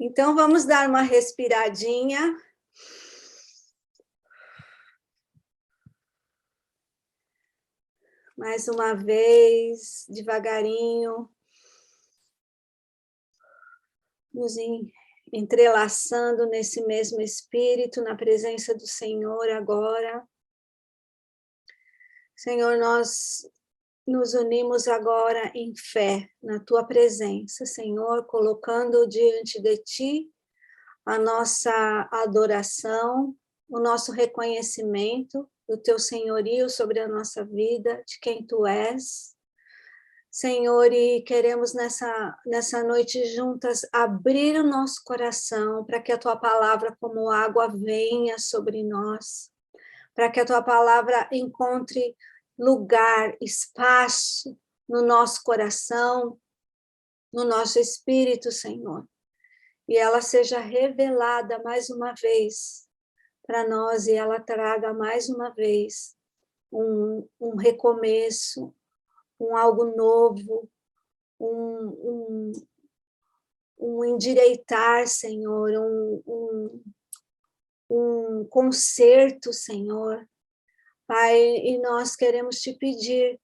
Então, vamos dar uma respiradinha. Mais uma vez, devagarinho. Nos entrelaçando nesse mesmo espírito, na presença do Senhor agora. Senhor, nós nos unimos agora em fé na Tua presença, Senhor, colocando diante de Ti a nossa adoração, o nosso reconhecimento do Teu senhorio sobre a nossa vida, de quem Tu és. Senhor, e queremos nessa noite juntas abrir o nosso coração para que a Tua palavra como água venha sobre nós, para que a Tua palavra encontre lugar, espaço no nosso coração, no nosso espírito, Senhor, e ela seja revelada mais uma vez para nós e ela traga mais uma vez um recomeço, algo novo, um endireitar, Senhor, um conserto, Senhor. Pai, e nós queremos te pedir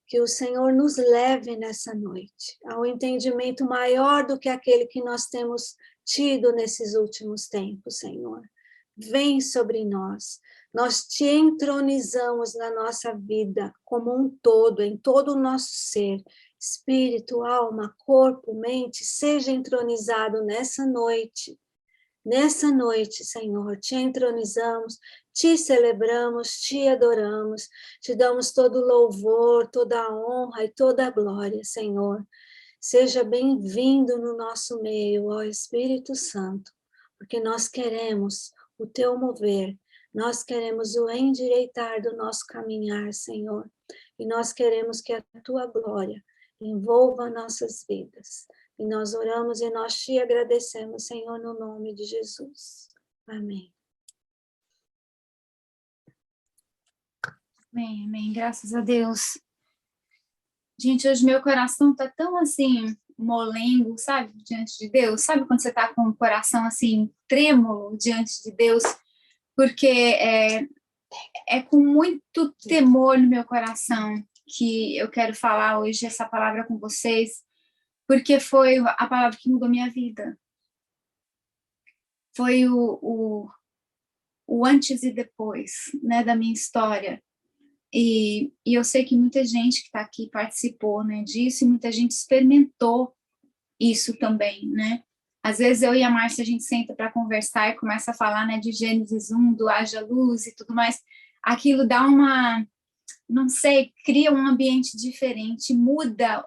que o Senhor nos leve nessa noite ao entendimento maior do que aquele que nós temos tido nesses últimos tempos, Senhor. Vem sobre nós. Nós te entronizamos na nossa vida como um todo, em todo o nosso ser, espírito, alma, corpo, mente, seja entronizado nessa noite. Nessa noite, Senhor, te entronizamos, te celebramos, te adoramos, te damos todo o louvor, toda a honra e toda a glória, Senhor. Seja bem-vindo no nosso meio, ó Espírito Santo, porque nós queremos o teu mover, nós queremos o endireitar do nosso caminhar, Senhor, e nós queremos que a tua glória envolva nossas vidas. E nós oramos e nós te agradecemos, Senhor, no nome de Jesus. Amém. Amém, amém. Graças a Deus. Gente, hoje meu coração tá tão assim, molengo, sabe? Diante de Deus. Sabe quando você tá com o coração assim, trêmulo diante de Deus? Porque é com muito temor no meu coração que eu quero falar hoje essa palavra com vocês. Porque foi a palavra que mudou minha vida. Foi o antes e depois, né, da minha história. E eu sei que muita gente que está aqui participou, né, disso, e muita gente experimentou isso também, né. Às vezes eu e a Márcia, a gente senta para conversar e começa a falar, né, de Gênesis 1, do haja luz e tudo mais. Aquilo dá uma... não sei, cria um ambiente diferente, muda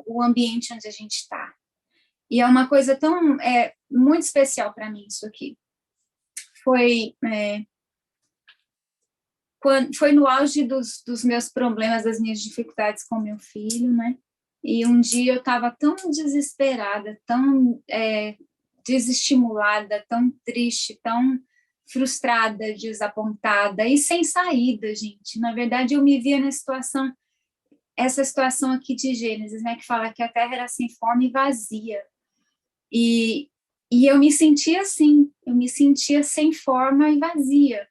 o ambiente onde a gente está. E é uma coisa tão, muito especial para mim isso aqui. Foi no auge dos meus problemas, das minhas dificuldades com meu filho, né? E um dia eu estava tão desesperada, tão desestimulada, tão triste, tão frustrada, desapontada e sem saída, gente. Na verdade, eu me via na situação, essa situação aqui de Gênesis, né, que fala que a terra era sem forma e vazia. E eu me sentia assim, eu me sentia sem forma e vazia,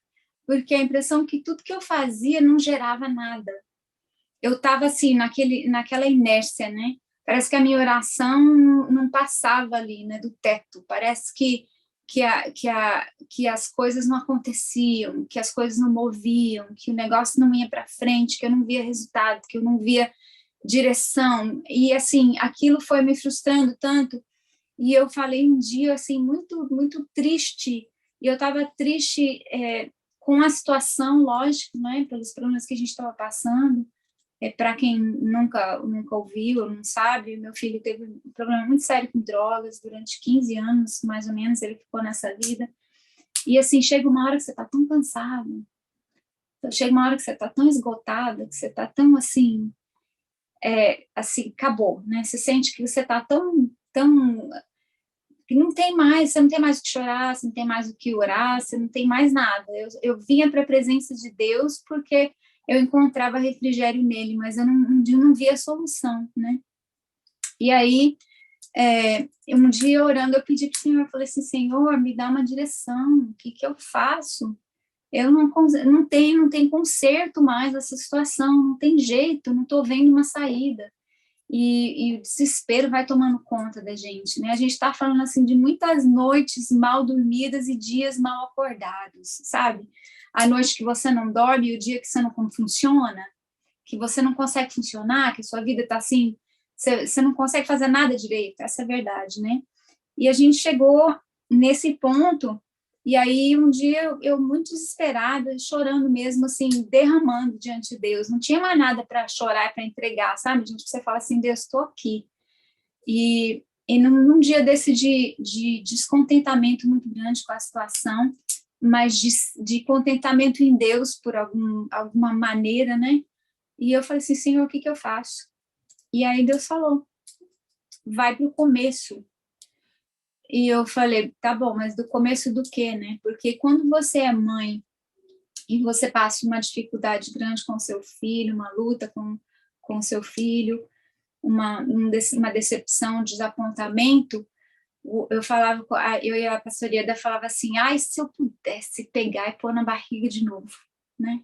porque a impressão que tudo que eu fazia não gerava nada. Eu estava assim, naquela inércia, né? Parece que a minha oração não passava ali, né, do teto. Parece que as coisas não aconteciam, que as coisas não moviam, que o negócio não ia para frente, que eu não via resultado, que eu não via direção. E assim, aquilo foi me frustrando tanto. E eu falei um dia assim muito muito triste. E eu estava triste com a situação, lógico, né, pelos problemas que a gente estava passando. Para quem nunca ouviu ou não sabe, meu filho teve um problema muito sério com drogas durante 15 anos, mais ou menos, ele ficou nessa vida. E assim, chega uma hora que você está tão cansado, chega uma hora que você está tão esgotada, que você está tão assim, acabou, né? Você sente que você está tão que não tem mais, você não tem mais o que chorar, você não tem mais o que orar, você não tem mais nada. Eu vinha para a presença de Deus porque eu encontrava refrigério nele, mas eu não via solução, né? E aí um dia orando, eu pedi para o Senhor, eu falei assim, Senhor, me dá uma direção, o que eu faço? Eu não tem conserto mais essa situação, não tem jeito, não estou vendo uma saída. E o desespero vai tomando conta da gente, né? A gente está falando, assim, de muitas noites mal dormidas e dias mal acordados, sabe? A noite que você não dorme e o dia que você não funciona, que você não consegue funcionar, que a sua vida está assim, você não consegue fazer nada direito, essa é a verdade, né? E a gente chegou nesse ponto, e aí um dia eu muito desesperada, chorando mesmo, assim, derramando diante de Deus, não tinha mais nada para chorar, para entregar, sabe? Gente, você fala assim, Deus, estou aqui. E num dia desse de descontentamento muito grande com a situação, mas de contentamento em Deus por alguma maneira, né? E eu falei assim, Senhor, o que eu faço? E aí Deus falou, vai para o começo. E eu falei, tá bom, mas do começo do quê, né? Porque quando você é mãe e você passa uma dificuldade grande com seu filho, uma luta com seu filho, uma decepção, um desapontamento, eu falava, eu e a pastora Ieda falava assim, ai, se eu pudesse pegar e pôr na barriga de novo, né?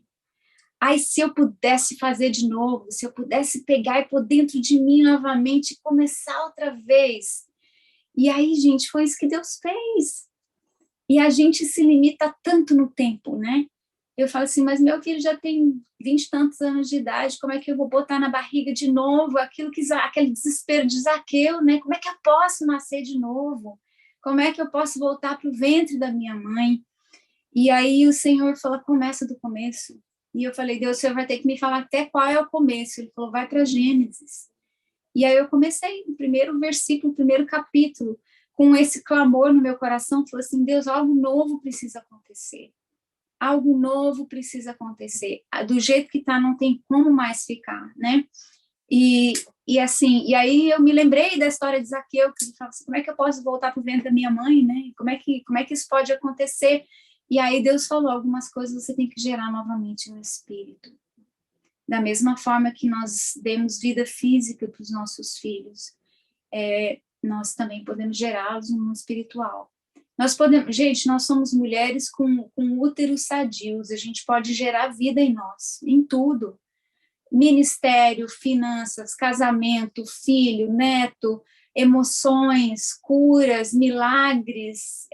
Ai, se eu pudesse fazer de novo, se eu pudesse pegar e pôr dentro de mim novamente e começar outra vez. E aí, gente, foi isso que Deus fez. E a gente se limita tanto no tempo, né? Eu falo assim, mas meu filho já tem 20 e tantos anos de idade, como é que eu vou botar na barriga de novo aquele desespero de Zaqueu, né? Como é que eu posso nascer de novo? Como é que eu posso voltar para o ventre da minha mãe? E aí o Senhor falou, começa do começo. E eu falei, Deus, o Senhor vai ter que me falar até qual é o começo. Ele falou, vai para Gênesis. E aí eu comecei o primeiro versículo, o primeiro capítulo, com esse clamor no meu coração, falei assim, Deus, algo novo precisa acontecer. Algo novo precisa acontecer. Do jeito que está, não tem como mais ficar, né? E assim, e aí eu me lembrei da história de Zaqueu, que ele fala assim, como é que eu posso voltar para o ventre da minha mãe, né? Como é que isso pode acontecer? E aí Deus falou, algumas coisas você tem que gerar novamente no espírito. Da mesma forma que nós demos vida física para os nossos filhos, nós também podemos gerá-los no mundo espiritual. Gente, nós somos mulheres com úteros sadios, a gente pode gerar vida em nós, em tudo. Ministério, finanças, casamento, filho, neto, emoções, curas, milagres,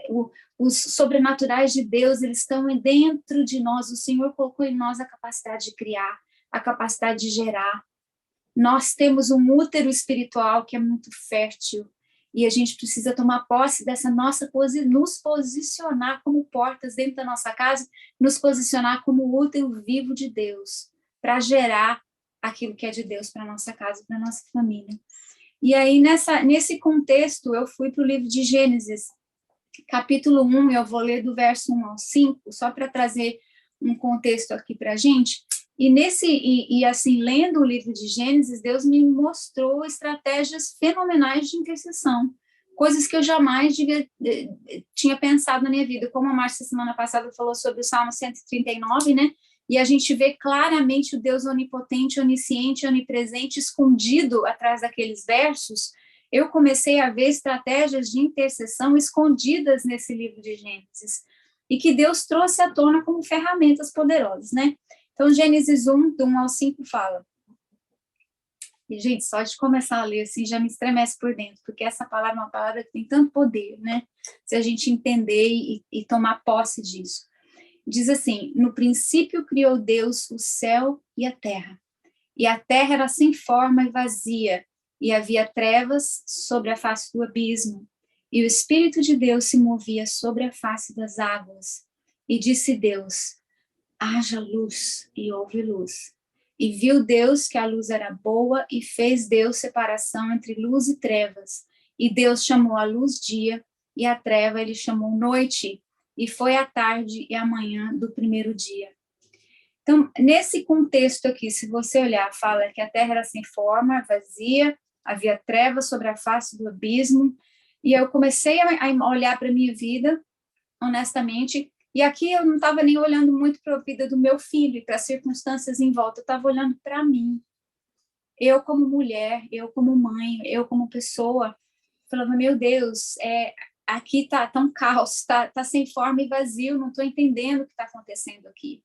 os sobrenaturais de Deus, eles estão dentro de nós. O Senhor colocou em nós a capacidade de criar, a capacidade de gerar. Nós temos um útero espiritual que é muito fértil e a gente precisa tomar posse dessa nossa nos posicionar como portas dentro da nossa casa, nos posicionar como útero vivo de Deus, para gerar aquilo que é de Deus para a nossa casa, para a nossa família. E aí, nesse contexto, eu fui para o livro de Gênesis, capítulo 1, eu vou ler do verso 1 ao 5, só para trazer um contexto aqui para a gente. E assim, lendo o livro de Gênesis, Deus me mostrou estratégias fenomenais de intercessão, coisas que eu jamais tinha pensado na minha vida. Como a Márcia, semana passada, falou sobre o Salmo 139, né? E a gente vê claramente o Deus onipotente, onisciente, onipresente, escondido atrás daqueles versos. Eu comecei a ver estratégias de intercessão escondidas nesse livro de Gênesis, e que Deus trouxe à tona como ferramentas poderosas, né? Então, Gênesis 1, do 1 ao 5, fala. E, gente, só de começar a ler, assim, já me estremece por dentro, porque essa palavra é uma palavra que tem tanto poder, né? Se a gente entender e tomar posse disso. Diz assim, no princípio criou Deus o céu e a terra era sem forma e vazia, e havia trevas sobre a face do abismo, e o Espírito de Deus se movia sobre a face das águas. E disse Deus, haja luz, e houve luz. E viu Deus que a luz era boa, e fez Deus separação entre luz e trevas. E Deus chamou a luz dia, e a treva ele chamou noite. E foi a tarde e a manhã do primeiro dia. Então, nesse contexto aqui, se você olhar, fala que a terra era sem forma, vazia, havia trevas sobre a face do abismo, e eu comecei a olhar para a minha vida, honestamente, e aqui eu não estava nem olhando muito para a vida do meu filho e para as circunstâncias em volta, eu estava olhando para mim. Eu como mulher, eu como mãe, eu como pessoa, falava, meu Deus, aqui tá um caos, tá sem forma e vazio, não estou entendendo o que está acontecendo aqui.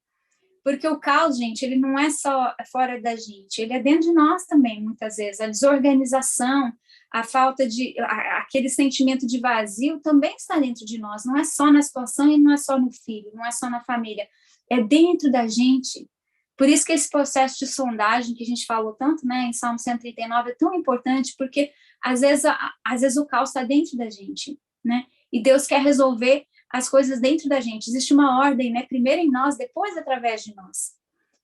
Porque o caos, gente, ele não é só fora da gente, ele é dentro de nós também, muitas vezes. A desorganização, a falta de... aquele sentimento de vazio também está dentro de nós. Não é só na situação e não é só no filho, não é só na família. É dentro da gente. Por isso que esse processo de sondagem que a gente falou tanto, né, em Salmo 139 é tão importante, porque às vezes o caos está dentro da gente, né? E Deus quer resolver as coisas dentro da gente. Existe uma ordem, né? Primeiro em nós, depois através de nós.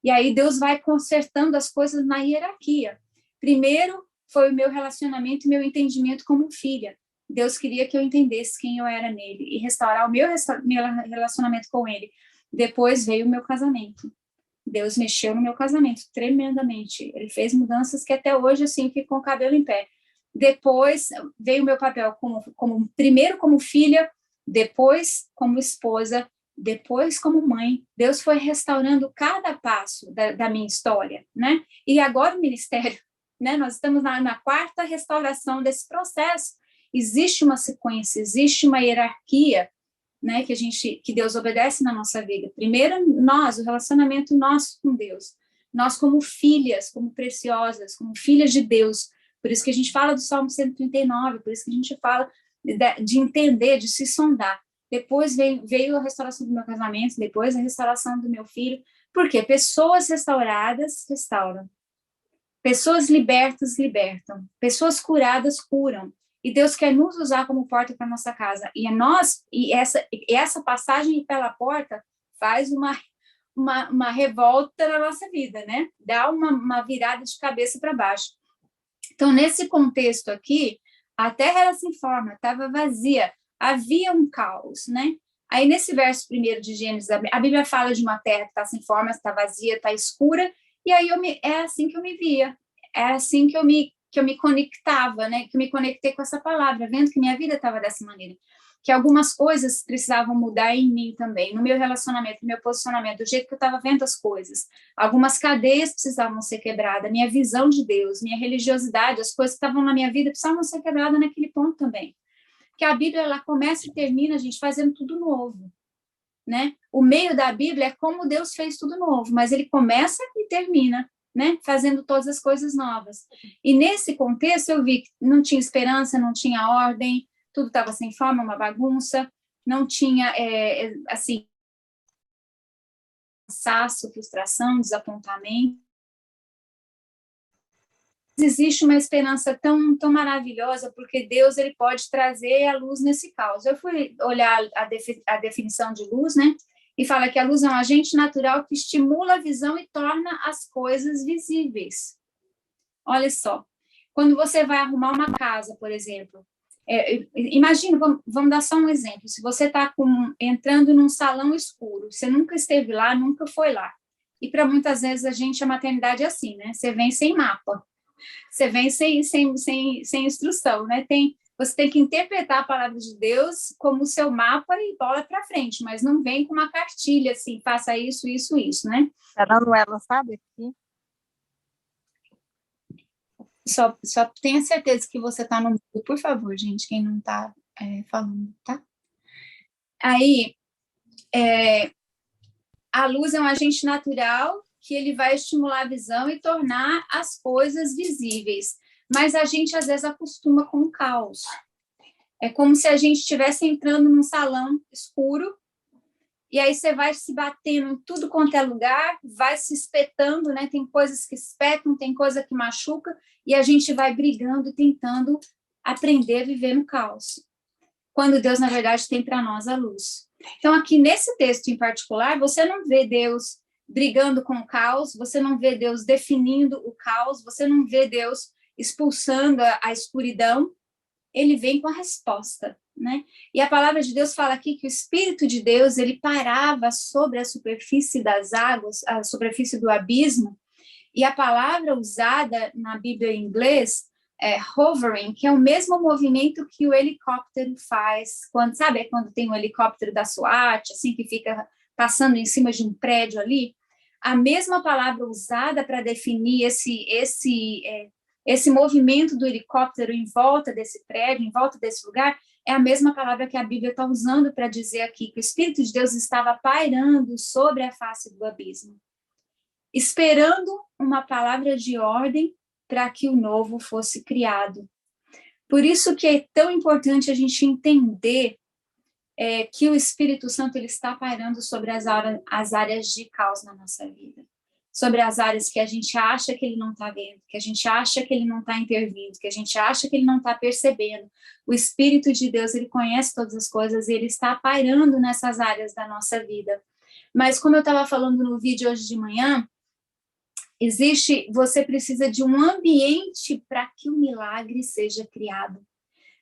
E aí Deus vai consertando as coisas na hierarquia. Primeiro foi o meu relacionamento e meu entendimento como filha. Deus queria que eu entendesse quem eu era nele e restaurar o meu relacionamento com ele. Depois veio o meu casamento. Deus mexeu no meu casamento tremendamente. Ele fez mudanças que até hoje, assim, fico com o cabelo em pé. Depois veio o meu papel primeiro como filha, depois como esposa, depois como mãe. Deus foi restaurando cada passo da minha história, né? E agora o ministério, né? Nós estamos na quarta restauração desse processo. Existe uma sequência, existe uma hierarquia, né? Que Deus obedece na nossa vida. Primeiro nós, o relacionamento nosso com Deus. Nós como filhas, como preciosas, como filhas de Deus. Por isso que a gente fala do Salmo 139, por isso que a gente fala de entender, de se sondar. Depois veio a restauração do meu casamento, depois a restauração do meu filho. Por quê? Pessoas restauradas restauram. Pessoas libertas libertam. Pessoas curadas curam. E Deus quer nos usar como porta para nossa casa. E essa passagem pela porta faz uma revolta na nossa vida, né? Dá uma virada de cabeça para baixo. Então, nesse contexto aqui, a terra era sem forma, estava vazia, havia um caos, né? Aí, nesse verso primeiro de Gênesis, a Bíblia fala de uma terra que está sem forma, está vazia, está escura, e aí é assim que eu me via, é assim que eu me conectava, né? Que eu me conectei com essa palavra, vendo que minha vida estava dessa maneira. Que algumas coisas precisavam mudar em mim também, no meu relacionamento, no meu posicionamento, do jeito que eu estava vendo as coisas. Algumas cadeias precisavam ser quebradas, minha visão de Deus, minha religiosidade, as coisas que estavam na minha vida precisavam ser quebradas naquele ponto também. Porque a Bíblia, ela começa e termina, a gente, fazendo tudo novo, né? O meio da Bíblia é como Deus fez tudo novo, mas ele começa e termina, né? Fazendo todas as coisas novas. E nesse contexto eu vi que não tinha esperança, não tinha ordem, tudo estava sem forma, uma bagunça, não tinha, assim, cansaço, frustração, desapontamento. Existe uma esperança tão, tão maravilhosa, porque Deus, ele pode trazer a luz nesse caos. Eu fui olhar a definição de luz, né? E fala que a luz é um agente natural que estimula a visão e torna as coisas visíveis. Olha só, quando você vai arrumar uma casa, por exemplo, imagina, vamos dar só um exemplo. Se você está entrando num salão escuro, você nunca esteve lá, nunca foi lá. E para muitas vezes a maternidade é assim, né? Você vem sem mapa, você vem sem instrução, né? Você tem que interpretar a palavra de Deus como o seu mapa e bola para frente, mas não vem com uma cartilha assim, faça isso, isso, isso, né? A Manuela, sabe aqui? Só tenha certeza que você está no mundo, por favor, gente, quem não está falando, tá? Aí, a luz é um agente natural que ele vai estimular a visão e tornar as coisas visíveis. Mas a gente, às vezes, acostuma com o caos. É como se a gente estivesse entrando num salão escuro e aí você vai se batendo em tudo quanto é lugar, vai se espetando, né? Tem coisas que espetam, tem coisa que machuca, e a gente vai brigando e tentando aprender a viver no caos. Quando Deus, na verdade, tem para nós a luz. Então, aqui nesse texto em particular, você não vê Deus brigando com o caos, você não vê Deus definindo o caos, você não vê Deus expulsando a escuridão, ele vem com a resposta, né? E a palavra de Deus fala aqui que o Espírito de Deus, ele parava sobre a superfície das águas, a superfície do abismo, e a palavra usada na Bíblia em inglês é hovering, que é o mesmo movimento que o helicóptero faz, sabe quando tem um helicóptero da SWAT, assim, que fica passando em cima de um prédio ali? A mesma palavra usada para definir Esse movimento do helicóptero em volta desse prédio, em volta desse lugar, é a mesma palavra que a Bíblia está usando para dizer aqui, que o Espírito de Deus estava pairando sobre a face do abismo, esperando uma palavra de ordem para que o novo fosse criado. Por isso que é tão importante a gente entender que o Espírito Santo ele está pairando sobre as áreas de caos na nossa vida, sobre as áreas que a gente acha que ele não está vendo, que a gente acha que ele não está intervindo, que a gente acha que ele não está percebendo. O Espírito de Deus, ele conhece todas as coisas e ele está pairando nessas áreas da nossa vida. Mas como eu estava falando no vídeo hoje de manhã, você precisa de um ambiente para que o milagre seja criado.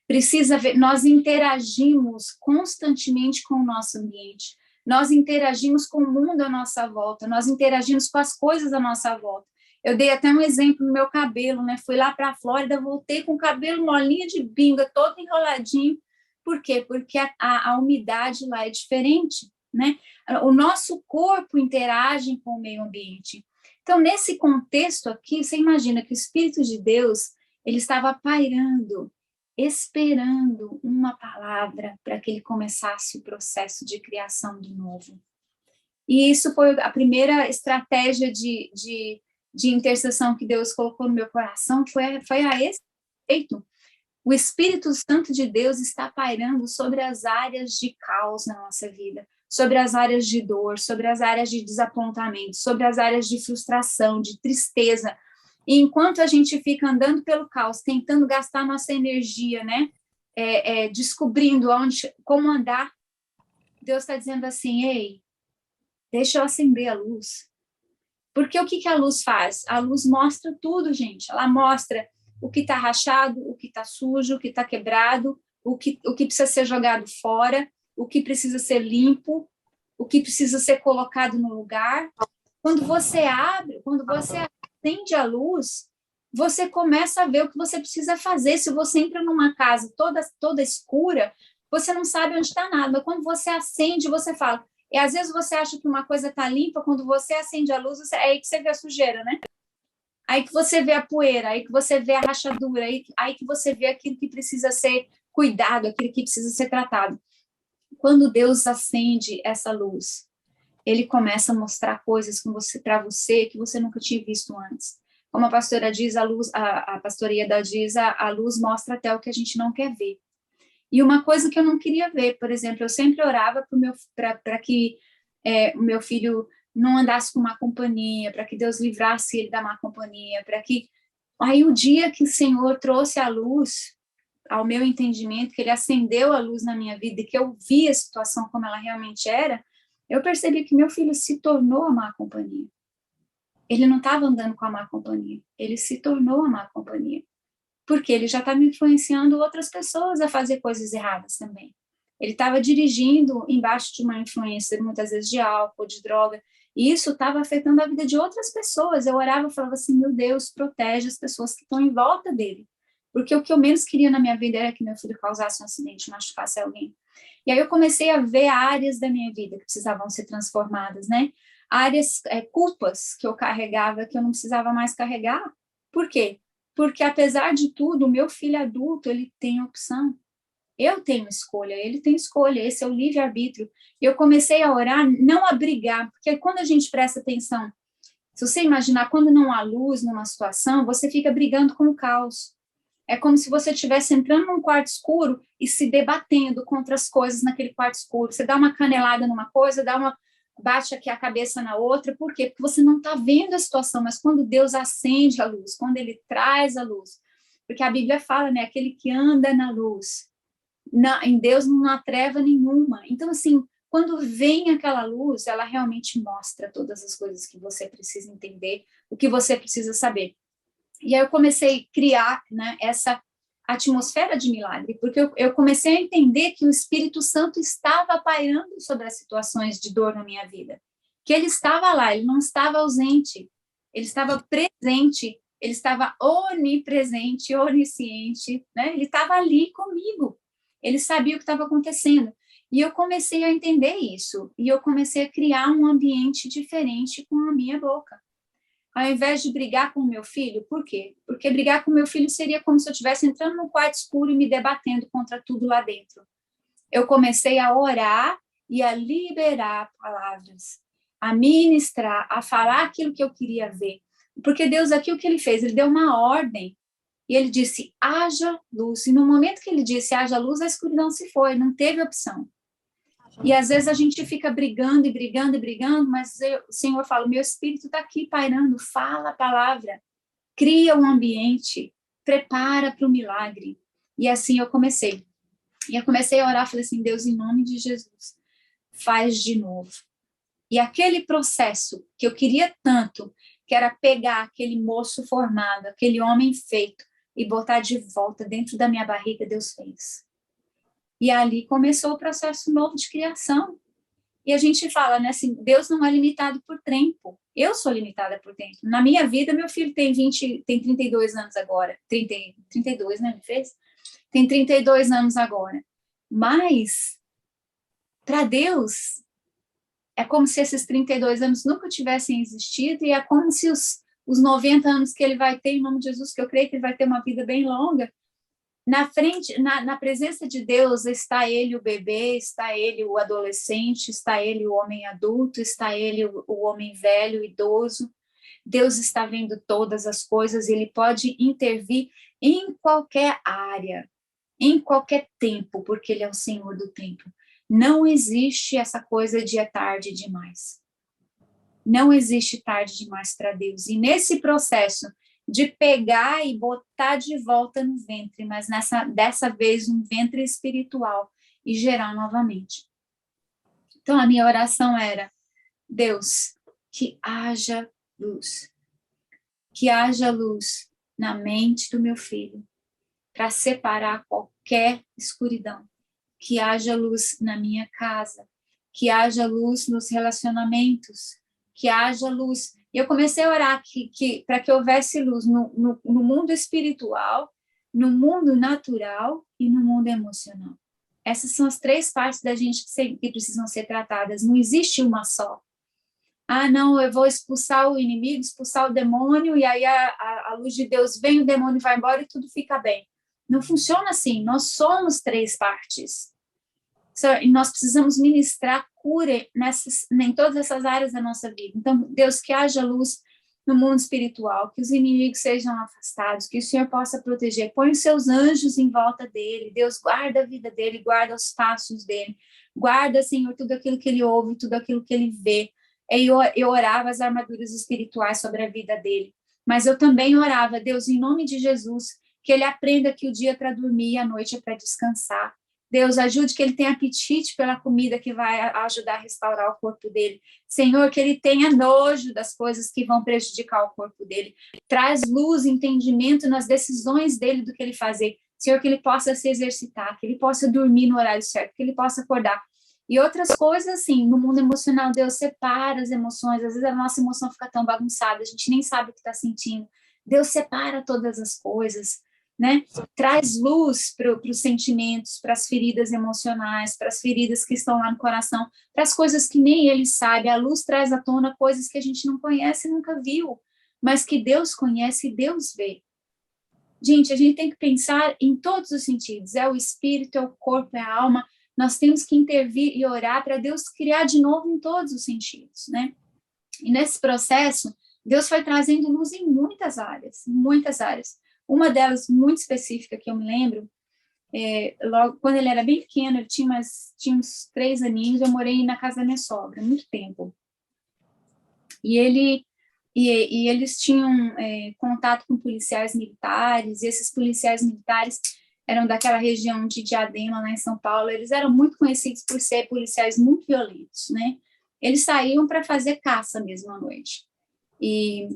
Precisa ver, nós interagimos constantemente com o nosso ambiente, nós interagimos com o mundo à nossa volta, nós interagimos com as coisas à nossa volta. Eu dei até um exemplo no meu cabelo, né? Fui lá para a Flórida, voltei com o cabelo molinha de binga, todo enroladinho. Por quê? Porque a umidade lá é diferente, né? O nosso corpo interage com o meio ambiente. Então, nesse contexto aqui, você imagina que o Espírito de Deus, ele estava pairando, esperando uma palavra para que ele começasse o processo de criação de novo. E isso foi a primeira estratégia de intercessão que Deus colocou no meu coração, foi a esse respeito. O Espírito Santo de Deus está pairando sobre as áreas de caos na nossa vida, sobre as áreas de dor, sobre as áreas de desapontamento, sobre as áreas de frustração, de tristeza. E enquanto a gente fica andando pelo caos, tentando gastar nossa energia, né, descobrindo como andar, Deus está dizendo assim, ei, deixa eu acender a luz. Porque o que a luz faz? A luz mostra tudo, gente. Ela mostra o que está rachado, o que está sujo, o que está quebrado, o que precisa ser jogado fora, o que precisa ser limpo, o que precisa ser colocado no lugar. Quando você acende a luz, você começa a ver o que você precisa fazer. Se você entra numa casa toda escura, você não sabe onde está nada. Mas quando você acende, você fala. E às vezes você acha que uma coisa está limpa, quando você acende a luz, é aí que você vê a sujeira, né? Aí que você vê a poeira, aí que você vê a rachadura, aí que você vê aquilo que precisa ser cuidado, aquilo que precisa ser tratado. Quando Deus acende essa luz, ele começa a mostrar coisas para você que você nunca tinha visto antes. Como a pastora diz, a pastoria da diz, a luz mostra até o que a gente não quer ver. E uma coisa que eu não queria ver, por exemplo, eu sempre orava para que o meu filho não andasse com má companhia, para que Deus livrasse ele da má companhia, para que... Aí o dia que o Senhor trouxe a luz ao meu entendimento, que ele acendeu a luz na minha vida e que eu vi a situação como ela realmente era, eu percebi que meu filho se tornou a má companhia. Ele não estava andando com a má companhia, ele se tornou a má companhia. Porque ele já estava influenciando outras pessoas a fazer coisas erradas também. Ele estava dirigindo embaixo de uma influência, muitas vezes de álcool, de droga, e isso estava afetando a vida de outras pessoas. Eu orava e falava assim, meu Deus, protege as pessoas que estão em volta dele. Porque o que eu menos queria na minha vida era que meu filho causasse um acidente, machucasse alguém. E aí eu comecei a ver áreas da minha vida que precisavam ser transformadas, né? Áreas, culpas que eu carregava, que eu não precisava mais carregar. Por quê? Porque, apesar de tudo, o meu filho adulto, ele tem opção. Eu tenho escolha, ele tem escolha, esse é o livre-arbítrio. E eu comecei a orar, não a brigar, porque quando a gente presta atenção, se você imaginar, quando não há luz numa situação, você fica brigando com o caos. É como se você estivesse entrando num quarto escuro e se debatendo contra as coisas naquele quarto escuro. Você dá uma canelada numa coisa, bate aqui a cabeça na outra. Por quê? Porque você não está vendo a situação, mas quando Deus acende a luz, quando ele traz a luz, porque a Bíblia fala, né, aquele que anda na luz, em Deus não há treva nenhuma. Então, assim, quando vem aquela luz, ela realmente mostra todas as coisas que você precisa entender, o que você precisa saber. E aí eu comecei a criar, né, essa atmosfera de milagre, porque eu comecei a entender que o Espírito Santo estava pairando sobre as situações de dor na minha vida, que ele estava lá, ele não estava ausente, ele estava presente, ele estava onipresente, onisciente, né? Ele estava ali comigo, ele sabia o que estava acontecendo, e eu comecei a entender isso, e eu comecei a criar um ambiente diferente com a minha boca. ao invés de brigar com o meu filho. Por quê? Porque brigar com o meu filho seria como se eu estivesse entrando num quarto escuro e me debatendo contra tudo lá dentro. Eu comecei a orar e a liberar palavras, a ministrar, a falar aquilo que eu queria ver. Porque Deus aqui, o que ele fez? Ele deu uma ordem. E ele disse, haja luz. E no momento que ele disse, haja luz, a escuridão se foi, não teve opção. E às vezes a gente fica brigando e brigando e brigando, mas o Senhor fala, meu espírito está aqui pairando, fala a palavra, cria um ambiente, prepara para o milagre. E assim eu comecei. E eu comecei a orar, falei assim, Deus, em nome de Jesus, faz de novo. E aquele processo que eu queria tanto, que era pegar aquele moço formado, aquele homem feito, e botar de volta dentro da minha barriga, Deus fez. E ali começou o processo novo de criação. E a gente fala, né, assim, Deus não é limitado por tempo. Eu sou limitada por tempo. Na minha vida, meu filho tem 32 anos agora. 32, né, ele fez? Tem 32 anos agora. Mas, para Deus, é como se esses 32 anos nunca tivessem existido, e é como se os 90 anos que ele vai ter, em nome de Jesus, que eu creio que ele vai ter uma vida bem longa, na frente, na presença de Deus, está ele o bebê, está ele o adolescente, está ele o homem adulto, está ele o homem velho, idoso. Deus está vendo todas as coisas, ele pode intervir em qualquer área, em qualquer tempo, porque ele é o Senhor do tempo. Não existe essa coisa de é tarde demais. Não existe tarde demais para Deus. E nesse processo de pegar e botar de volta no ventre, mas dessa vez um ventre espiritual, e gerar novamente. Então a minha oração era, Deus, que haja luz. Que haja luz na mente do meu filho, para separar qualquer escuridão. Que haja luz na minha casa, que haja luz nos relacionamentos, que haja luz. E eu comecei a orar para que houvesse luz no mundo espiritual, no mundo natural e no mundo emocional. Essas são as 3 partes da gente que precisam ser tratadas. Não existe uma só. Ah, não, eu vou expulsar o inimigo, expulsar o demônio, e aí a luz de Deus vem, o demônio vai embora e tudo fica bem. Não funciona assim. Nós somos 3 partes. E nós precisamos ministrar cura em todas essas áreas da nossa vida. Então, Deus, que haja luz no mundo espiritual, que os inimigos sejam afastados, que o Senhor possa proteger. Põe os seus anjos em volta dele. Deus, guarda a vida dele, guarda os passos dele. Guarda, Senhor, tudo aquilo que ele ouve, tudo aquilo que ele vê. Eu orava as armaduras espirituais sobre a vida dele. Mas eu também orava, Deus, em nome de Jesus, que ele aprenda que o dia é para dormir e a noite é para descansar. Deus, ajude que ele tenha apetite pela comida que vai ajudar a restaurar o corpo dele. Senhor, que ele tenha nojo das coisas que vão prejudicar o corpo dele. Traz luz e entendimento nas decisões dele do que ele fazer. Senhor, que ele possa se exercitar, que ele possa dormir no horário certo, que ele possa acordar. E outras coisas, assim, no mundo emocional, Deus separa as emoções. Às vezes a nossa emoção fica tão bagunçada, a gente nem sabe o que está sentindo. Deus separa todas as coisas, né? Traz luz para os sentimentos, para as feridas emocionais, para as feridas que estão lá no coração, para as coisas que nem ele sabe. A luz traz à tona coisas que a gente não conhece e nunca viu, mas que Deus conhece e Deus vê. Gente, a gente tem que pensar em todos os sentidos. É o espírito, é o corpo, é a alma. Nós temos que intervir e orar para Deus criar de novo em todos os sentidos, né? E nesse processo, Deus foi trazendo luz em muitas áreas, muitas áreas. Uma delas, muito específica, que eu me lembro, logo quando ele era bem pequeno, ele tinha uns 3 aninhos, eu morei na casa da minha sogra, muito tempo. E eles tinham contato com policiais militares, e esses policiais militares eram daquela região de Diadema, lá em São Paulo. Eles eram muito conhecidos por ser policiais muito violentos, né? Eles saíam para fazer caça mesmo à noite. E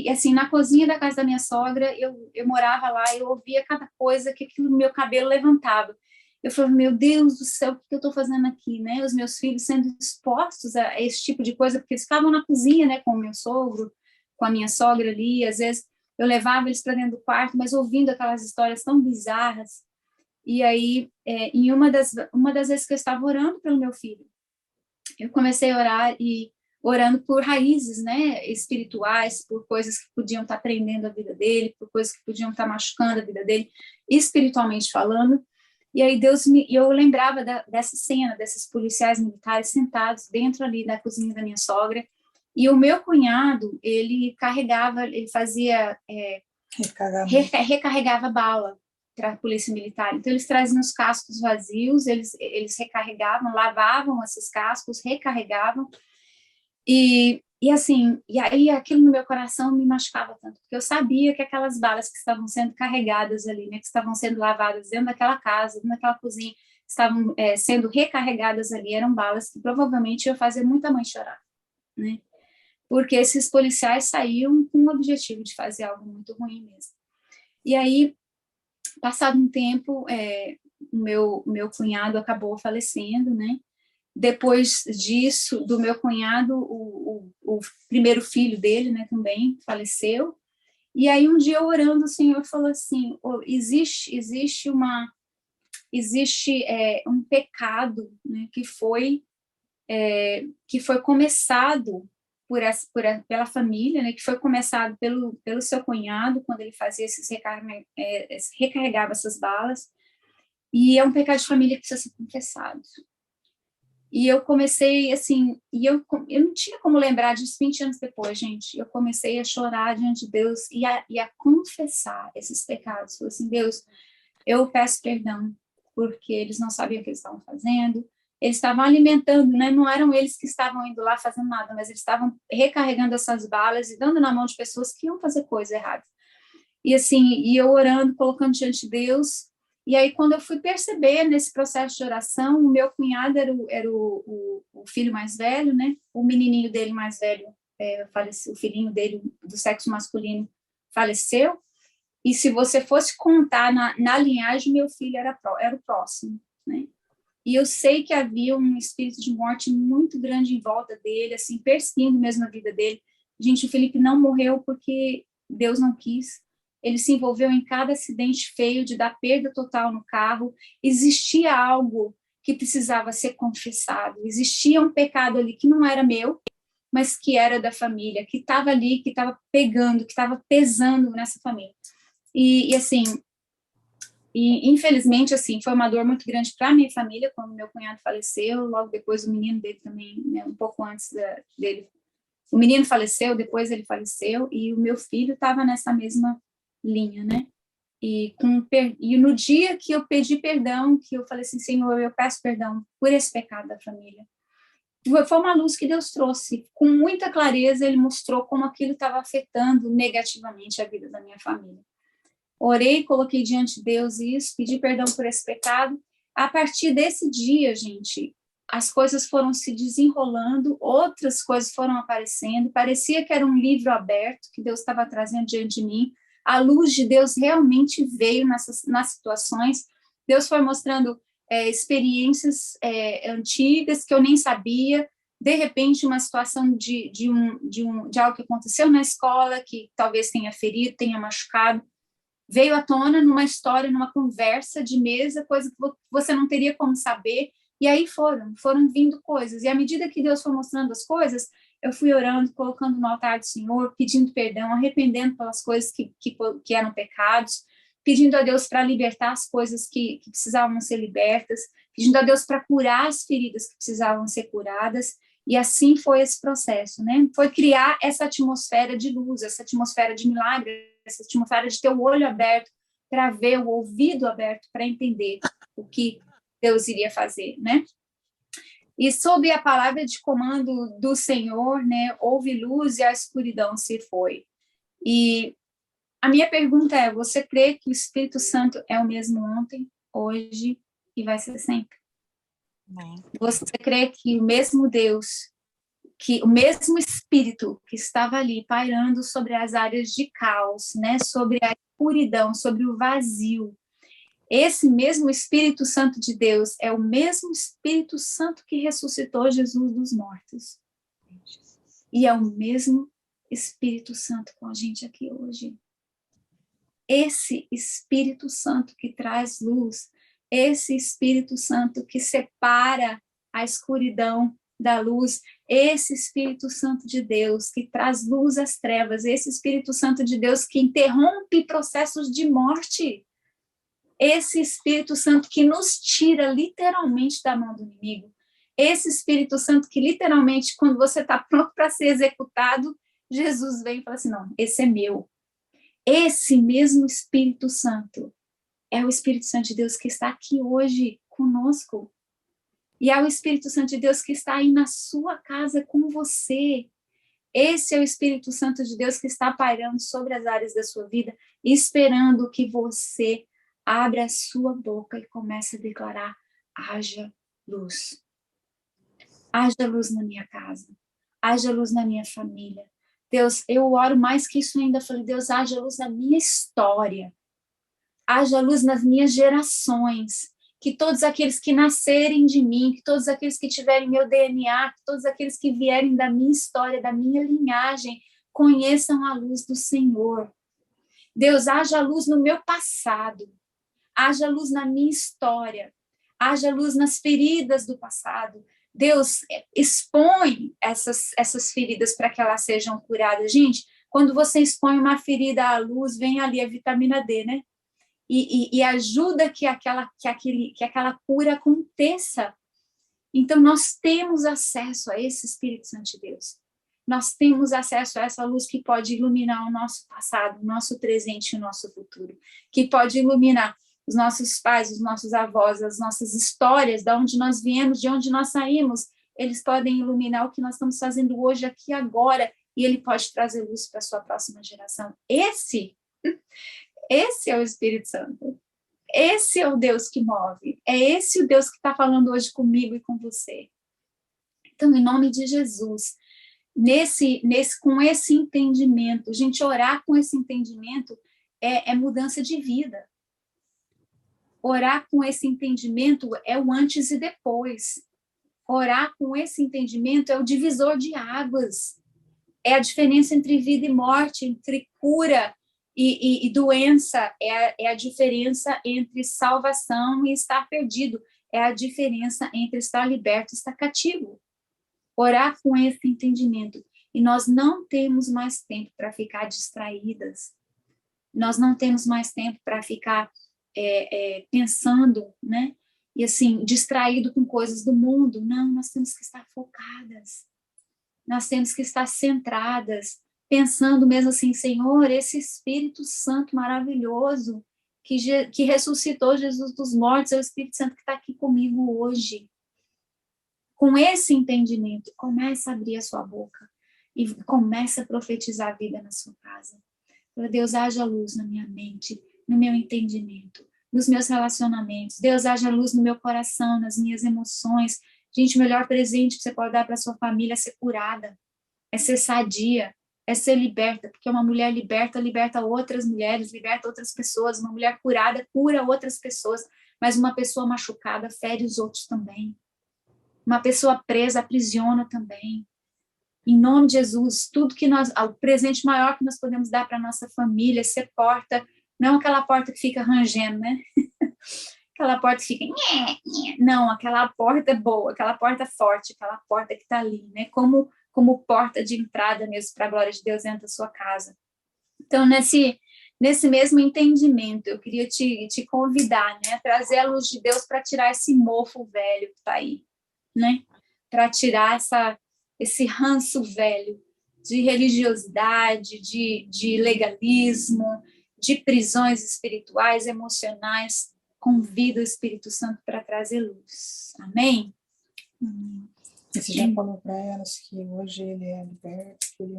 assim, na cozinha da casa da minha sogra, eu morava lá, eu ouvia cada coisa que aquilo no meu cabelo levantava. Eu falava, meu Deus do céu, o que eu estou fazendo aqui, né? Os meus filhos sendo expostos a esse tipo de coisa, porque eles ficavam na cozinha, né, com o meu sogro, com a minha sogra ali, às vezes eu levava eles para dentro do quarto, mas ouvindo aquelas histórias tão bizarras. E aí, em uma das vezes que eu estava orando pelo meu filho, eu comecei a orar e orando por raízes, né, espirituais, por coisas que podiam estar prendendo a vida dele, por coisas que podiam estar machucando a vida dele, espiritualmente falando. E aí eu lembrava dessa cena, desses policiais militares sentados dentro ali da cozinha da minha sogra, e o meu cunhado, ele fazia, recarregava bala para a polícia militar. Então, eles traziam os cascos vazios, eles recarregavam, lavavam esses cascos, recarregavam, e assim, e aí aquilo no meu coração me machucava tanto, porque eu sabia que aquelas balas que estavam sendo carregadas ali, né, que estavam sendo lavadas dentro daquela casa, dentro daquela cozinha, estavam sendo recarregadas ali, eram balas que provavelmente iam fazer muita mãe chorar, né? Porque esses policiais saíam com o objetivo de fazer algo muito ruim mesmo. E aí, passado um tempo, meu cunhado acabou falecendo, né? Depois disso, do meu cunhado, o primeiro filho dele, né, também faleceu. E aí um dia orando, o Senhor falou assim: existe um pecado, né, que foi começado pela família, né, que foi começado pelo seu cunhado quando ele fazia recarregava essas balas. E é um pecado de família que precisa ser confessado. E eu comecei, assim, eu não tinha como lembrar disso 20 anos depois, gente. Eu comecei a chorar diante de Deus e a confessar esses pecados. Falei assim: Deus, eu peço perdão, porque eles não sabiam o que eles estavam fazendo. Eles estavam alimentando, né? Não eram eles que estavam indo lá fazendo nada, mas eles estavam recarregando essas balas e dando na mão de pessoas que iam fazer coisas erradas. E assim, e eu orando, colocando diante de Deus. E aí, quando eu fui perceber nesse processo de oração, o meu cunhado era o filho mais velho, né? O menininho dele mais velho faleceu, o filhinho dele do sexo masculino faleceu. E se você fosse contar na linhagem, meu filho era o próximo, né? E eu sei que havia um espírito de morte muito grande em volta dele, assim, perseguindo mesmo a vida dele. Gente, o Felipe não morreu porque Deus não quis. Ele se envolveu em cada acidente feio de dar perda total no carro. Existia algo que precisava ser confessado. Existia um pecado ali que não era meu, mas que era da família, que estava ali, que estava pegando, que estava pesando nessa família. E assim, infelizmente, assim, foi uma dor muito grande para a minha família quando meu cunhado faleceu. Logo depois o menino dele também, né, um pouco antes dele. O menino faleceu, depois ele faleceu, e o meu filho estava nessa mesma linha, né? E no dia que eu pedi perdão, que eu falei assim: Senhor, eu peço perdão por esse pecado da família. Foi uma luz que Deus trouxe. Com muita clareza, ele mostrou como aquilo estava afetando negativamente a vida da minha família. Orei, coloquei diante de Deus isso, pedi perdão por esse pecado. A partir desse dia, gente, as coisas foram se desenrolando, outras coisas foram aparecendo, parecia que era um livro aberto que Deus estava trazendo diante de mim. A luz de Deus realmente veio nas situações. Deus foi mostrando experiências antigas que eu nem sabia. De repente, uma situação de algo que aconteceu na escola, que talvez tenha ferido, tenha machucado, veio à tona numa história, numa conversa de mesa, coisa que você não teria como saber. E aí foram vindo coisas. E à medida que Deus foi mostrando as coisas, eu fui orando, colocando no altar do Senhor, pedindo perdão, arrependendo pelas coisas que eram pecados, pedindo a Deus para libertar as coisas que precisavam ser libertas, pedindo a Deus para curar as feridas que precisavam ser curadas. E assim foi esse processo, né? Foi criar essa atmosfera de luz, essa atmosfera de milagre, essa atmosfera de ter o olho aberto para ver, o ouvido aberto para entender o que Deus iria fazer, né? E sob a palavra de comando do Senhor, né, houve luz e a escuridão se foi. E a minha pergunta é: você crê que o Espírito Santo é o mesmo ontem, hoje e vai ser sempre? Amém. Você crê que o mesmo Deus, que o mesmo Espírito que estava ali pairando sobre as áreas de caos, né, sobre a escuridão, sobre o vazio, esse mesmo Espírito Santo de Deus é o mesmo Espírito Santo que ressuscitou Jesus dos mortos. E é o mesmo Espírito Santo com a gente aqui hoje. Esse Espírito Santo que traz luz, esse Espírito Santo que separa a escuridão da luz, esse Espírito Santo de Deus que traz luz às trevas, esse Espírito Santo de Deus que interrompe processos de morte, esse Espírito Santo que nos tira literalmente da mão do inimigo, esse Espírito Santo que literalmente, quando você está pronto para ser executado, Jesus vem e fala assim, não, esse é meu. Esse mesmo Espírito Santo é o Espírito Santo de Deus que está aqui hoje conosco. E é o Espírito Santo de Deus que está aí na sua casa com você. Esse é o Espírito Santo de Deus que está pairando sobre as áreas da sua vida, esperando que você abra a sua boca e comece a declarar, haja luz. Haja luz na minha casa. Haja luz na minha família. Deus, eu oro mais que isso ainda. Falei, Deus, haja luz na minha história. Haja luz nas minhas gerações. Que todos aqueles que nascerem de mim, que todos aqueles que tiverem meu DNA, que todos aqueles que vierem da minha história, da minha linhagem, conheçam a luz do Senhor. Deus, haja luz no meu passado. Haja luz na minha história. Haja luz nas feridas do passado. Deus, expõe essas feridas para que elas sejam curadas. Gente, quando você expõe uma ferida à luz, vem ali a vitamina D, né? E ajuda que aquela cura aconteça. Então, nós temos acesso a esse Espírito Santo de Deus. Nós temos acesso a essa luz que pode iluminar o nosso passado, o nosso presente e o nosso futuro. Que pode iluminar os nossos pais, os nossos avós, as nossas histórias, de onde nós viemos, de onde nós saímos, eles podem iluminar o que nós estamos fazendo hoje, aqui, agora, e ele pode trazer luz para a sua próxima geração. Esse é o Espírito Santo. Esse é o Deus que move. É esse o Deus que está falando hoje comigo e com você. Então, em nome de Jesus, com esse entendimento, gente, orar com esse entendimento é mudança de vida. Orar com esse entendimento é o antes e depois. Orar com esse entendimento é o divisor de águas. É a diferença entre vida e morte, entre cura e doença. É a diferença entre salvação e estar perdido. É a diferença entre estar liberto e estar cativo. Orar com esse entendimento. E nós não temos mais tempo para ficar distraídas. Nós não temos mais tempo para ficar pensando, né? E assim, distraído com coisas do mundo. Não, nós temos que estar focadas. Nós temos que estar centradas, pensando mesmo assim, Senhor, esse Espírito Santo maravilhoso que ressuscitou Jesus dos mortos, é o Espírito Santo que está aqui comigo hoje. Com esse entendimento, começa a abrir a sua boca e começa a profetizar a vida na sua casa. Para Deus, haja luz na minha mente, no meu entendimento, nos meus relacionamentos. Deus, haja luz no meu coração, nas minhas emoções. Gente, o melhor presente que você pode dar para sua família é ser curada, é ser sadia, é ser liberta, porque uma mulher liberta, liberta outras mulheres, liberta outras pessoas. Uma mulher curada cura outras pessoas, mas uma pessoa machucada fere os outros também. Uma pessoa presa aprisiona também. Em nome de Jesus, o presente maior que nós podemos dar para a nossa família é ser porta, não aquela porta que fica rangendo, né? Aquela porta que fica... Não, aquela porta é boa, aquela porta forte, aquela porta que está ali, né? Como porta de entrada mesmo para a glória de Deus dentro da sua casa. Então, nesse mesmo entendimento, eu queria te convidar, né? A trazer a luz de Deus para tirar esse mofo velho que está aí, né? Para tirar esse ranço velho de religiosidade, de legalismo, de prisões espirituais, emocionais. Convido o Espírito Santo para trazer luz. Amém? Você já falou para elas que hoje ele é liberto, que ele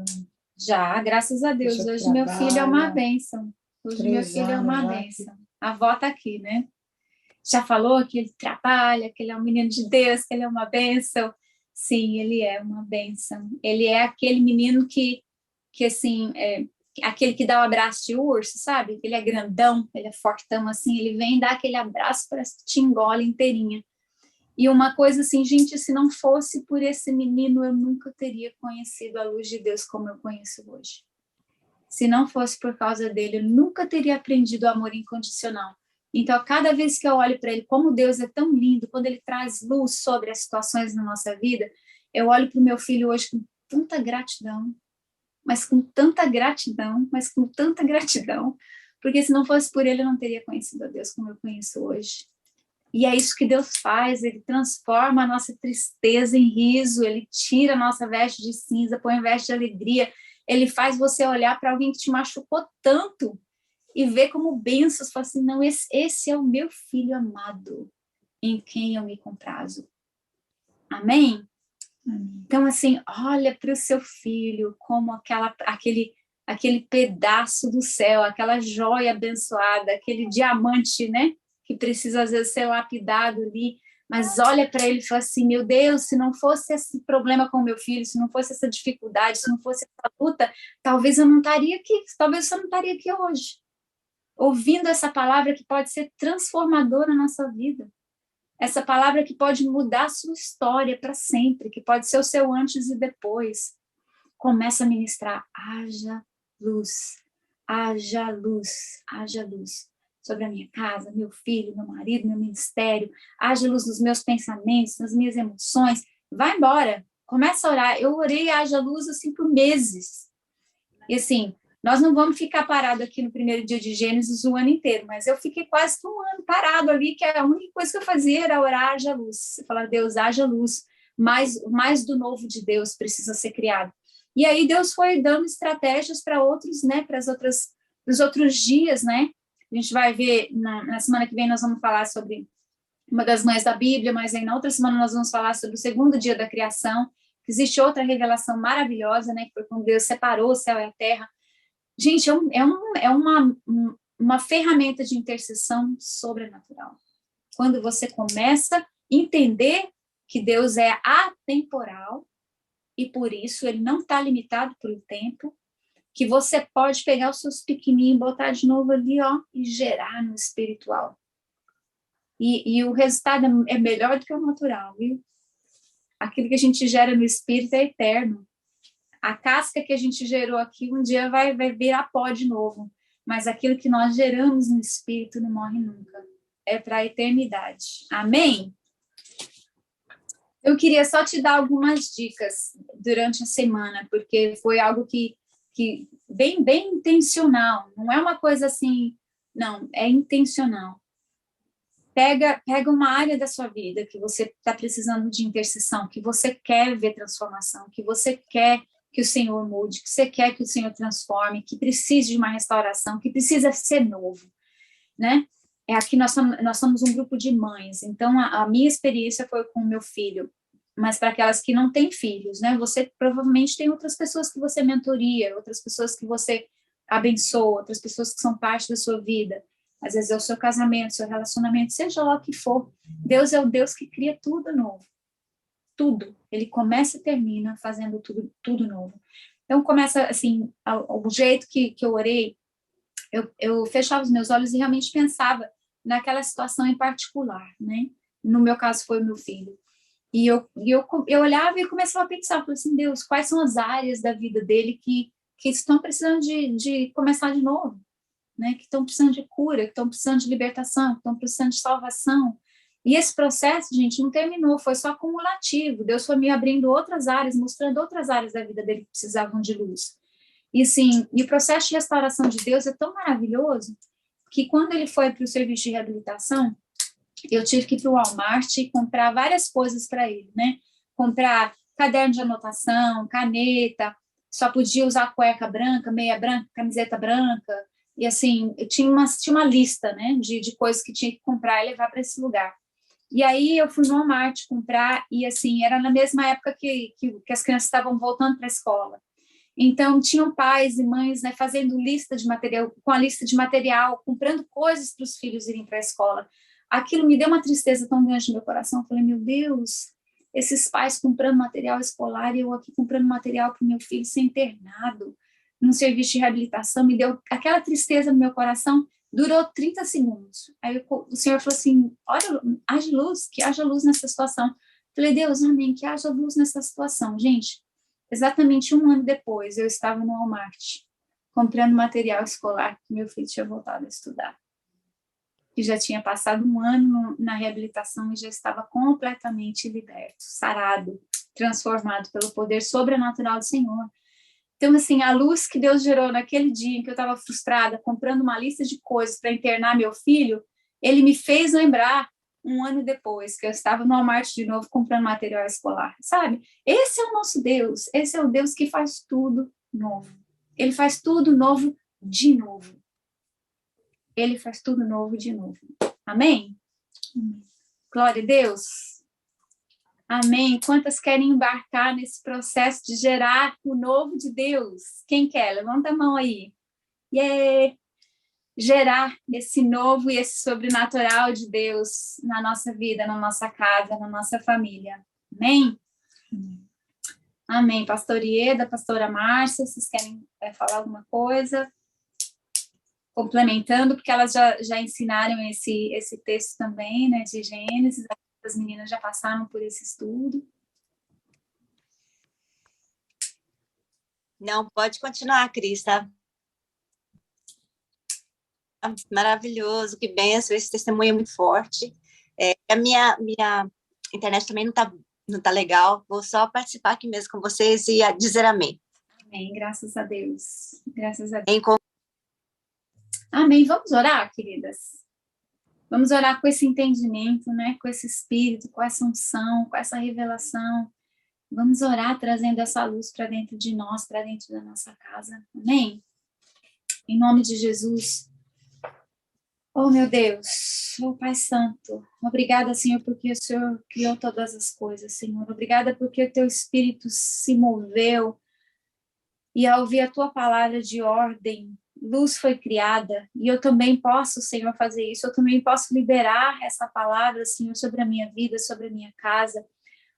Já, graças a Deus. Hoje meu filho é uma bênção. Hoje meu filho é uma bênção. A avó está aqui, né? Já falou que ele trabalha, que ele é um menino de Deus, que ele é uma bênção. Sim, ele é uma bênção. Ele é aquele menino que assim, aquele que dá o abraço de urso, sabe? Ele é grandão, ele é fortão, assim, ele vem dar aquele abraço, parece que te engole inteirinha. E uma coisa assim, gente, se não fosse por esse menino, eu nunca teria conhecido a luz de Deus como eu conheço hoje. Se não fosse por causa dele, eu nunca teria aprendido o amor incondicional. Então, cada vez que eu olho para ele, como Deus é tão lindo, quando ele traz luz sobre as situações na nossa vida, Eu olho para o meu filho hoje com tanta gratidão, mas com tanta gratidão, mas com tanta gratidão, porque se não fosse por ele, eu não teria conhecido a Deus como eu conheço hoje. E é isso que Deus faz, ele transforma a nossa tristeza em riso, ele tira a nossa veste de cinza, põe a veste de alegria, ele faz você olhar para alguém que te machucou tanto e ver como bênçãos, fala assim, não, esse é o meu filho amado, em quem eu me comprazo. Amém? Então, assim, olha para o seu filho como aquele pedaço do céu, aquela joia abençoada, aquele diamante, né? Que precisa, às vezes, ser lapidado ali. Mas olha para ele e fala assim, meu Deus, se não fosse esse problema com o meu filho, se não fosse essa dificuldade, se não fosse essa luta, talvez eu não estaria aqui, talvez você não estaria aqui hoje. Ouvindo essa palavra que pode ser transformadora na nossa vida. Essa palavra que pode mudar a sua história para sempre, que pode ser o seu antes e depois. Começa a ministrar, haja luz, haja luz, haja luz sobre a minha casa, meu filho, meu marido, meu ministério, haja luz nos meus pensamentos, nas minhas emoções. Vai embora, começa a orar. Eu orei haja luz assim por meses. E assim, nós não vamos ficar parados aqui no primeiro dia de Gênesis o ano inteiro, mas eu fiquei quase um ano parado ali, que a única coisa que eu fazia era orar, haja luz. Você fala, Deus, haja luz, mais do novo de Deus precisa ser criado. E aí Deus foi dando estratégias para outros, né, para os outros dias, né? A gente vai ver, na semana que vem nós vamos falar sobre uma das mães da Bíblia, mas aí na outra semana nós vamos falar sobre o segundo dia da criação. Existe outra revelação maravilhosa, né, que foi quando Deus separou o céu e a terra. Gente, é uma ferramenta de intercessão sobrenatural. Quando você começa a entender que Deus é atemporal e por isso ele não está limitado pelo tempo, que você pode pegar os seus pequenininhos, botar de novo ali, ó, e gerar no espiritual. E o resultado é melhor do que o natural, viu? Aquilo que a gente gera no espírito é eterno. A casca que a gente gerou aqui um dia vai virar pó de novo, mas aquilo que nós geramos no espírito não morre nunca. É para a eternidade. Amém? Eu queria só te dar algumas dicas durante a semana, porque foi algo que bem intencional. Não é uma coisa assim, não, é intencional. Pega uma área da sua vida que você está precisando de intercessão, que você quer ver transformação, que você quer que o Senhor mude, que você quer que o Senhor transforme, que precisa de uma restauração, que precisa ser novo, né? Aqui nós somos um grupo de mães, então a minha experiência foi com o meu filho, mas para aquelas que não têm filhos, né? Você provavelmente tem outras pessoas que você mentoria, outras pessoas que você abençoa, outras pessoas que são parte da sua vida. Às vezes é o seu casamento, seu relacionamento, seja lá o que for. Deus é o Deus que cria tudo novo. Tudo. Ele começa e termina fazendo tudo novo. Então, começa assim, o jeito que eu orei, eu fechava os meus olhos e realmente pensava naquela situação em particular, né? No meu caso, foi o meu filho. E eu olhava e começava a pensar, falei assim, Deus, quais são as áreas da vida dele que estão precisando de começar de novo? Né, que estão precisando de cura, que estão precisando de libertação, que estão precisando de salvação. E esse processo, gente, não terminou, foi só acumulativo. Deus foi me abrindo outras áreas, mostrando outras áreas da vida dele que precisavam de luz. E assim, e o processo de restauração de Deus é tão maravilhoso que quando ele foi para o serviço de reabilitação, eu tive que ir para o Walmart e comprar várias coisas para ele, né? Comprar caderno de anotação, caneta, só podia usar cueca branca, meia branca, camiseta branca. E assim, eu tinha uma lista, né, de coisas que tinha que comprar e levar para esse lugar. E aí eu fui no Walmart comprar, e assim, era na mesma época que as crianças estavam voltando para a escola. Então, tinham pais e mães, né, fazendo lista de material, com a lista de material, comprando coisas para os filhos irem para a escola. Aquilo me deu uma tristeza tão grande no meu coração. Eu falei, meu Deus, esses pais comprando material escolar e eu aqui comprando material para o meu filho ser internado num serviço de reabilitação, me deu aquela tristeza no meu coração, durou 30 segundos. Aí o Senhor falou assim, olha, haja luz, que haja luz nessa situação. Falei, Deus, amém, que haja luz nessa situação. Gente, exatamente um ano depois, eu estava no Walmart, comprando material escolar que meu filho tinha voltado a estudar. Que já tinha passado um ano na reabilitação e já estava completamente liberto, sarado. transformado pelo poder sobrenatural do Senhor. Então, assim, a luz que Deus gerou naquele dia em que eu estava frustrada, comprando uma lista de coisas para internar meu filho, ele me fez lembrar um ano depois, que eu estava no Walmart de novo comprando material escolar, sabe? Esse é o nosso Deus, esse é o Deus que faz tudo novo. Ele faz tudo novo de novo. Ele faz tudo novo de novo. Amém? Glória a Deus. Amém. Quantas querem embarcar nesse processo de gerar o novo de Deus? Quem quer? Levanta a mão aí. Yeah. Gerar esse novo e esse sobrenatural de Deus na nossa vida, na nossa casa, na nossa família. Amém? Amém. Pastor Ieda, pastora Márcia, vocês querem falar alguma coisa? Complementando, porque elas já ensinaram esse texto também, né, de Gênesis. As meninas já passaram por esse estudo. Não, pode continuar, Cris, tá? Maravilhoso, que benção, esse testemunho é muito forte. A minha internet também não tá legal, vou só participar aqui mesmo com vocês e dizer amém. Amém, graças a Deus. Graças a Deus. Amém, vamos orar, queridas? Vamos orar com esse entendimento, né? Com esse espírito, com essa unção, com essa revelação. Vamos orar trazendo essa luz para dentro de nós, para dentro da nossa casa. Amém? Em nome de Jesus. Oh, meu Deus, oh, Pai Santo, obrigada, Senhor, porque o Senhor criou todas as coisas, Senhor. Obrigada porque o Teu Espírito se moveu e ao ouvir a Tua palavra de ordem, luz foi criada, e eu também posso, Senhor, fazer isso. Eu também posso liberar essa palavra, Senhor, sobre a minha vida, sobre a minha casa.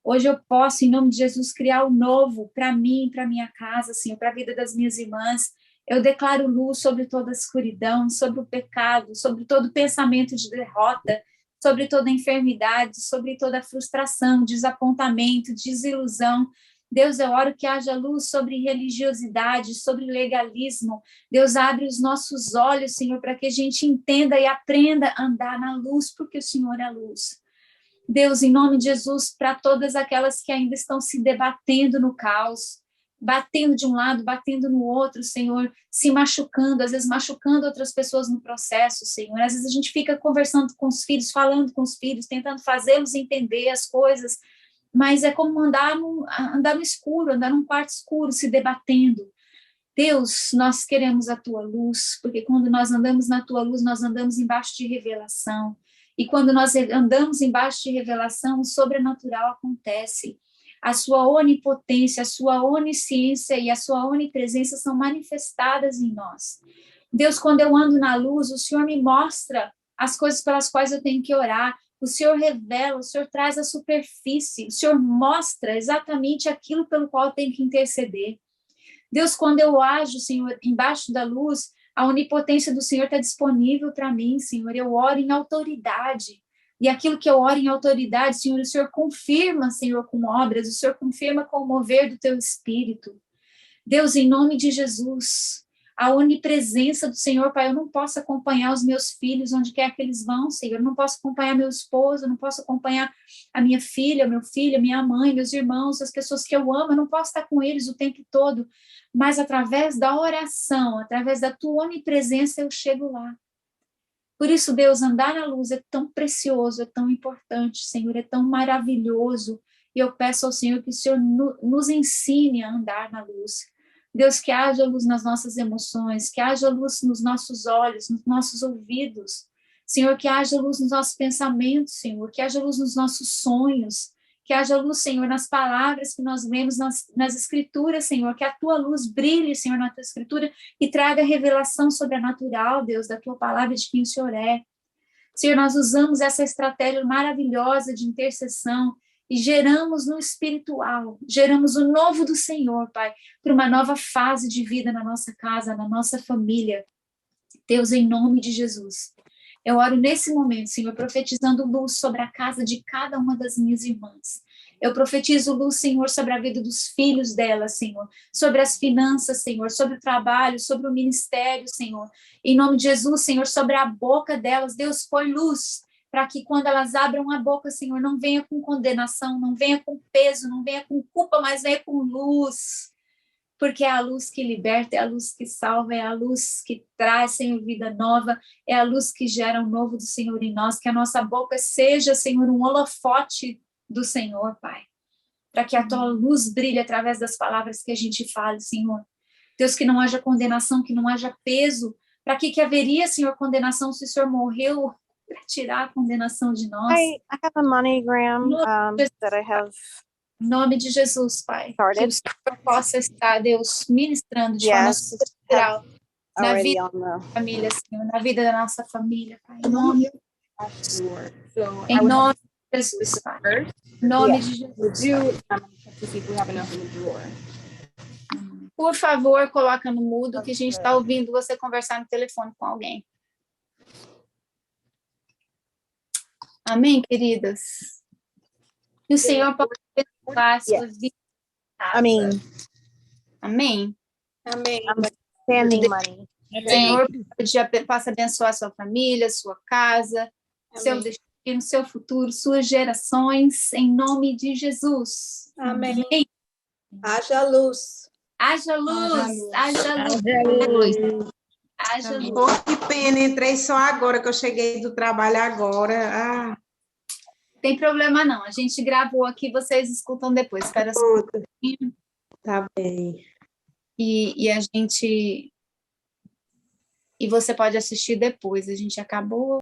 Hoje eu posso, em nome de Jesus, criar o novo para mim, para minha casa, Senhor, para a vida das minhas irmãs. Eu declaro luz sobre toda a escuridão, sobre o pecado, sobre todo pensamento de derrota, sobre toda enfermidade, sobre toda frustração, desapontamento, desilusão. Deus, eu oro que haja luz sobre religiosidade, sobre legalismo. Deus, abre os nossos olhos, Senhor, para que a gente entenda e aprenda a andar na luz, porque o Senhor é luz. Deus, em nome de Jesus, para todas aquelas que ainda estão se debatendo no caos, batendo de um lado, batendo no outro, Senhor, se machucando, às vezes machucando outras pessoas no processo, Senhor. Às vezes a gente fica conversando com os filhos, falando com os filhos, tentando fazê-los entender as coisas, mas é como andar no escuro, andar num quarto escuro, se debatendo. Deus, nós queremos a Tua luz, porque quando nós andamos na Tua luz, nós andamos embaixo de revelação. E quando nós andamos embaixo de revelação, o sobrenatural acontece. A Sua onipotência, a Sua onisciência e a Sua onipresença são manifestadas em nós. Deus, quando eu ando na luz, o Senhor me mostra as coisas pelas quais eu tenho que orar. O Senhor revela, o Senhor traz a superfície, o Senhor mostra exatamente aquilo pelo qual eu tenho que interceder. Deus, quando eu ajo, Senhor, embaixo da luz, a onipotência do Senhor está disponível para mim, Senhor. Eu oro em autoridade. E aquilo que eu oro em autoridade, Senhor, o Senhor confirma, Senhor, com obras, o Senhor confirma com o mover do Teu Espírito. Deus, em nome de Jesus, a onipresença do Senhor, Pai, eu não posso acompanhar os meus filhos onde quer que eles vão, Senhor. Eu não posso acompanhar meu esposo, eu não posso acompanhar a minha filha, meu filho, minha mãe, meus irmãos, as pessoas que eu amo, eu não posso estar com eles o tempo todo, mas através da oração, através da Tua onipresença, eu chego lá. Por isso, Deus, andar na luz é tão precioso, é tão importante, Senhor, é tão maravilhoso. E eu peço ao Senhor que o Senhor nos ensine a andar na luz. Deus, que haja luz nas nossas emoções, que haja luz nos nossos olhos, nos nossos ouvidos. Senhor, que haja luz nos nossos pensamentos, Senhor, que haja luz nos nossos sonhos, que haja luz, Senhor, nas palavras que nós lemos nas Escrituras, Senhor, que a Tua luz brilhe, Senhor, na Tua Escritura e traga revelação sobrenatural, Deus, da Tua palavra de quem o Senhor é. Senhor, nós usamos essa estratégia maravilhosa de intercessão e geramos no espiritual, geramos o novo do Senhor, Pai, para uma nova fase de vida na nossa casa, na nossa família. Deus, em nome de Jesus, eu oro nesse momento, Senhor, profetizando luz sobre a casa de cada uma das minhas irmãs. Eu profetizo luz, Senhor, sobre a vida dos filhos delas, Senhor, sobre as finanças, Senhor, sobre o trabalho, sobre o ministério, Senhor. Em nome de Jesus, Senhor, sobre a boca delas, Deus, põe luz para que quando elas abram a boca, Senhor, não venha com condenação, não venha com peso, não venha com culpa, mas venha com luz, porque é a luz que liberta, é a luz que salva, é a luz que traz, Senhor, vida nova, é a luz que gera o novo do Senhor em nós, que a nossa boca seja, Senhor, um holofote do Senhor, Pai, para que a tua luz brilhe através das palavras que a gente fale, Senhor. Deus, que não haja condenação, que não haja peso. Para que haveria, Senhor, condenação se o Senhor morreu para tirar a condenação de nós? I have a MoneyGram that I have Em nome de Jesus, Pai. started. Que o Senhor possa estar, Deus, ministrando de forma Yes, sobrenatural na already vida on the. da família, Senhor, na vida da nossa família, Pai. Em nome, Lord. So I em would nome de Jesus, Pai. first Em nome Yeah. de Jesus. would you check to see if we have enough in the drawer. Por favor, coloca no mudo que a gente está ouvindo você conversar no telefone com alguém. Amém, queridas? Que o Senhor possa abençoar a sua vida. I mean, Amém? Amém. I'm spending money. O Senhor possa abençoar a sua família, sua casa, seu Amém. destino, seu futuro, suas gerações, em nome de Jesus. Amém. Haja luz. Haja luz, haja luz, haja luz. Oh, que pena, entrei só agora, que eu cheguei do trabalho agora. Ah, Tem problema não, a gente gravou aqui, vocês escutam depois. Espera só um pouquinho. tá bem. E a gente... E você pode assistir depois, a gente acabou